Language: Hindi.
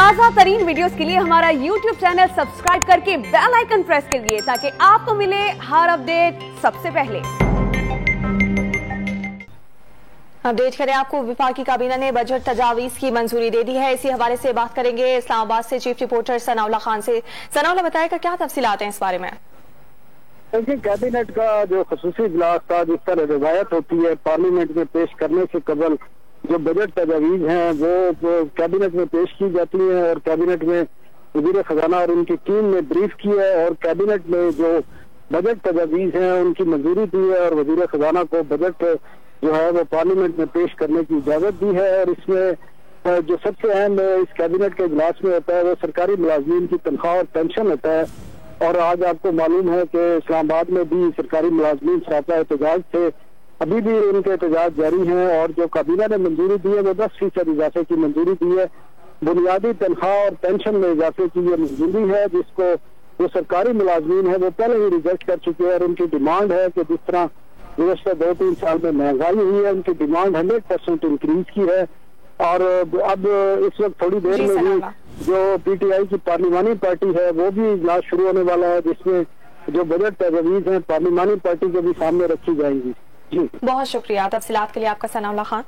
ताज़ा तरीन वीडियोस के लिए हमारा YouTube चैनल सब्सक्राइब करके बेल आइकन प्रेस करिए ताकि आपको मिले हर अपडेट सबसे पहले। अपडेट करें आपको, विफाकी काबीना ने बजट तजावीज की मंजूरी दे दी है। इसी हवाले से बात करेंगे इस्लामाबाद से चीफ रिपोर्टर सनाउल्लाह खान से। सनाउल्लाह, बताएगा क्या तफसीलात हैं इस बारे में? देखिए, कैबिनेट का जो खसूसी इजलास था, जिस तरह रिवायत होती है पार्लियामेंट में पेश करने से कबल जो बजट तजावीज हैं वो कैबिनेट में पेश की जाती हैं और कैबिनेट में वजीर खजाना और उनकी टीम ने ब्रीफ की है और कैबिनेट में जो बजट तजावीज हैं उनकी मंजूरी दी है और वजीर खजाना को बजट जो है वो पार्लियामेंट में पेश करने की इजाजत दी है। और इसमें जो सबसे अहम इस कैबिनेट के इजलास में होता है वो सरकारी मुलाजमीन की तनख्वाह और पेंशन होता है। और आज आपको मालूम है कि इस्लामाबाद में भी सरकारी मुलाजमीन सरापा एहतजाज थे, अभी भी उनके एहतजाज जारी हैं और जो काबीना ने मंजूरी दी है वो 10% इजाफे की मंजूरी दी है। बुनियादी तनख्वाह और पेंशन में इजाफे की ये मंजूरी है जिसको जो सरकारी मुलाजमीन है वो पहले ही रिजेक्ट कर चुके हैं। और उनकी डिमांड है कि जिस तरह गुज़श्ता 2-3 साल में महंगाई हुई है, उनकी डिमांड 100% इंक्रीज की है। और अब इस वक्त थोड़ी देर में ही जो PTI की पार्लिमानी पार्टी है वो भी इजलास शुरू होने वाला है जिसमें जो बजट तजवीज़ हैं पार्लिमानी पार्टी के भी सामने रखी जाएंगी। जी, बहुत शुक्रिया तफसीलात के लिए आपका सनाउल्लाह खान।